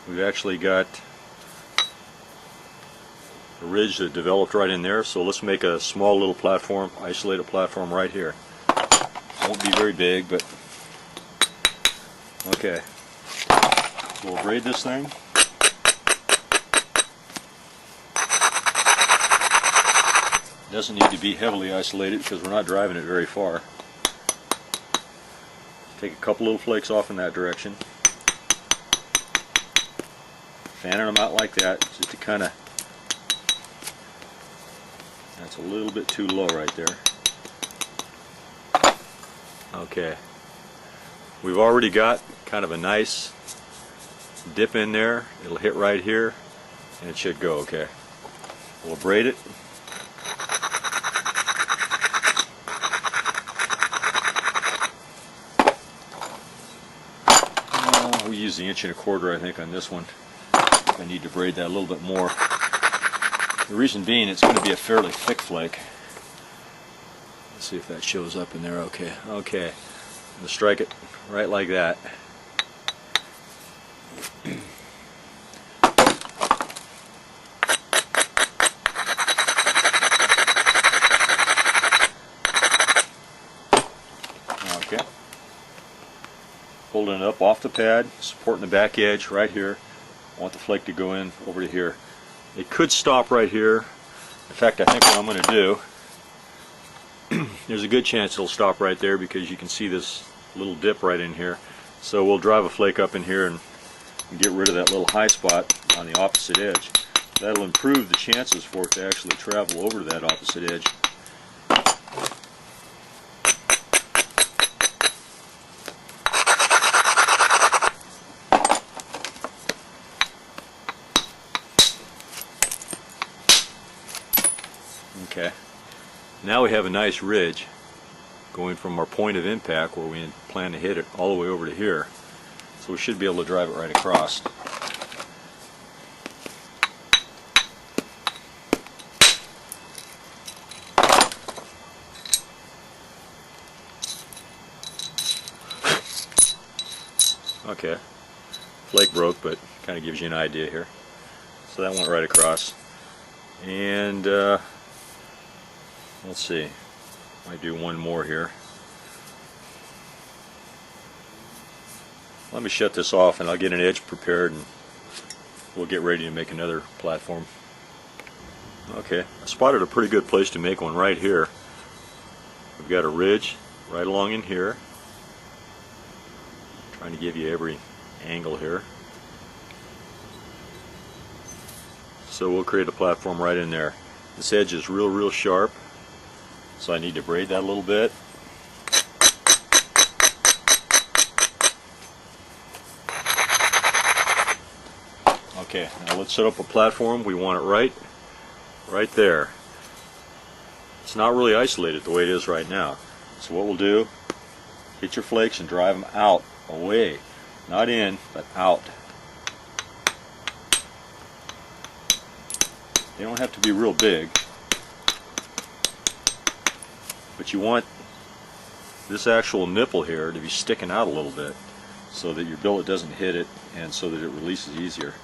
we've actually got a ridge that developed right in there, so let's make a small little platform, isolated platform right here. Won't be very big, but okay. We'll braid this thing. It doesn't need to be heavily isolated because we're not driving it very far. Take a couple little flakes off in that direction. Fanning them out like that, just to kind of, that's a little bit too low right there. Okay. We've already got kind of a nice dip in there. It'll hit right here and it should go okay. We'll braid it. We use the 1.25 inches, I think, on this one. I need to braid that a little bit more. The reason being, it's going to be a fairly thick flake. Let's see if that shows up in there. Okay, okay. I'm going to strike it right like that. Okay. Holding it up off the pad, supporting the back edge right here. I want the flake to go in over to here. It could stop right here. In fact, I think what I'm going to do, there's a good chance it'll stop right there because you can see this little dip right in here. So we'll drive a flake up in here and get rid of that little high spot on the opposite edge. That'll improve the chances for it to actually travel over to that opposite edge. Okay, now we have a nice ridge going from our point of impact where we plan to hit it all the way over to here. So we should be able to drive it right across. Okay, flake broke, but kind of gives you an idea here. So that went right across. And let's see, might do one more here. Let me shut this off and I'll get an edge prepared and we'll get ready to make another platform. Okay, I spotted a pretty good place to make one right here. We've got a ridge right along in here. Trying to give you every angle here. So we'll create a platform right in there. This edge is real sharp, so I need to braid that a little bit. Okay, now let's set up a platform. We want it right there. It's not really isolated the way it is right now. So what we'll do, hit your flakes and drive them out, away. Not in, but out. They don't have to be real big, but you want this actual nipple here to be sticking out a little bit so that your billet doesn't hit it and so that it releases easier.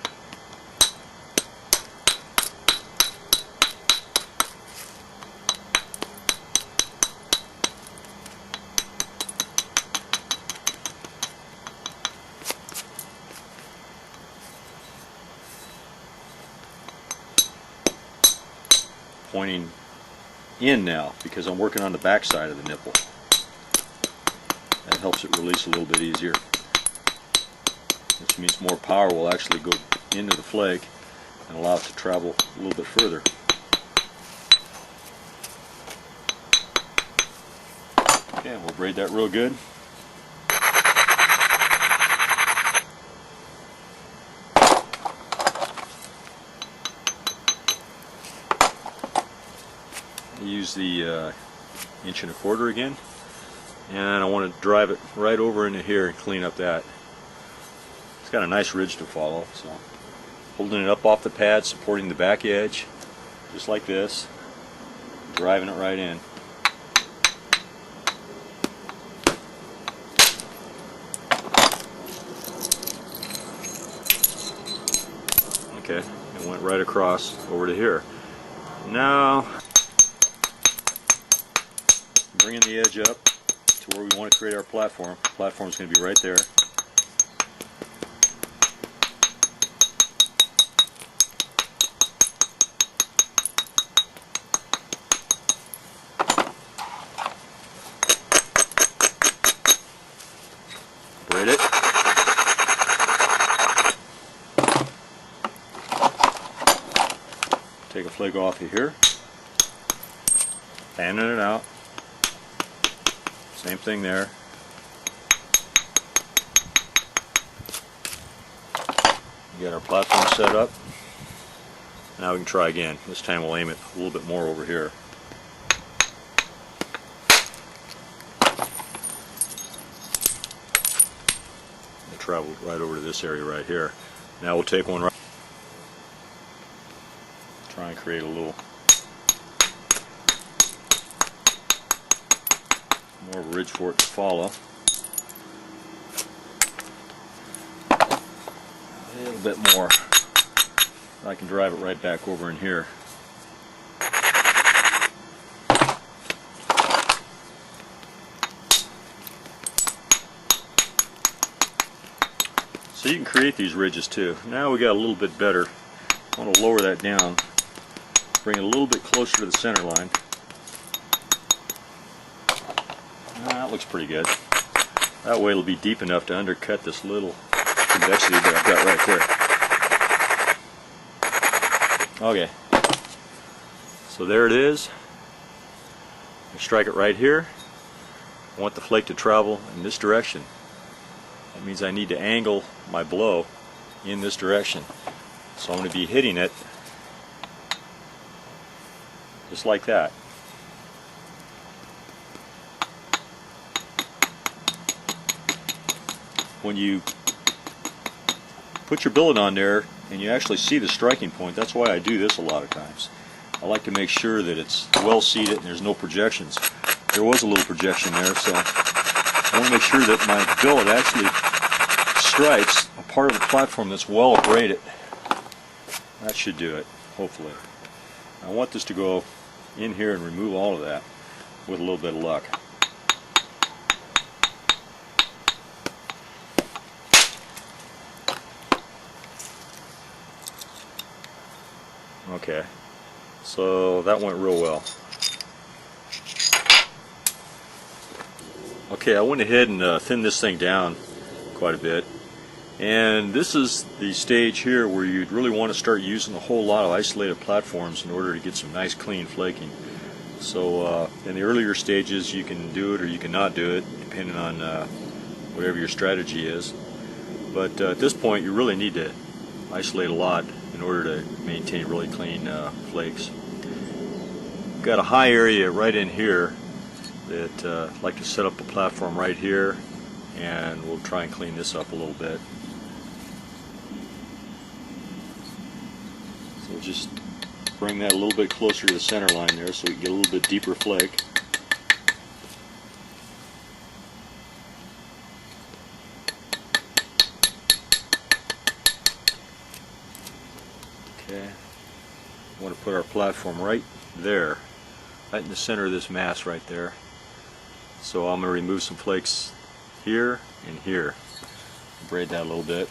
Pointing in now because I'm working on the back side of the nipple. That helps it release a little bit easier, which means more power will actually go into the flake and allow it to travel a little bit further. Okay, we'll braid that real good. Use the 1.25 inches again, and I want to drive it right over into here and clean up that. It's got a nice ridge to follow, so holding it up off the pad, supporting the back edge, just like this, driving it right in. Okay, it went right across over to here. Now, bringing the edge up to where we want to create our platform. The platform is going to be right there. Braid it. Take a flake off of here. Fanning it out. Same thing there. We got our platform set up. Now we can try again. This time we'll aim it a little bit more over here. We'll travel right over to this area right here. Now we'll take one right. Try and create a little more of a ridge for it to follow. A little bit more. I can drive it right back over in here. So you can create these ridges too. Now we got a little bit better. I want to lower that down, bring it a little bit closer to the center line. That looks pretty good. That way it'll be deep enough to undercut this little convexity that I've got right there. Okay, so there it is. I strike it right here. I want the flake to travel in this direction. That means I need to angle my blow in this direction. So I'm going to be hitting it just like that. When you put your billet on there and you actually see the striking point, that's why I do this a lot of times. I like to make sure that it's well seated and there's no projections. There was a little projection there, so I want to make sure that my billet actually strikes a part of the platform that's well abraded. That should do it, hopefully. I want this to go in here and remove all of that with a little bit of luck. Okay, so that went real well. Okay, I went ahead and thinned this thing down quite a bit. And this is the stage here where you'd really want to start using a whole lot of isolated platforms in order to get some nice clean flaking. So in the earlier stages you can do it or you can not do it, depending on whatever your strategy is. But at this point you really need to isolate a lot in order to maintain really clean flakes. We've got a high area right in here that I'd like to set up a platform right here, and we'll try and clean this up a little bit. So just bring that a little bit closer to the center line there so we can get a little bit deeper flake. Okay, we want to put our platform right there, right in the center of this mass right there. So I'm going to remove some flakes here and here. Braid that a little bit.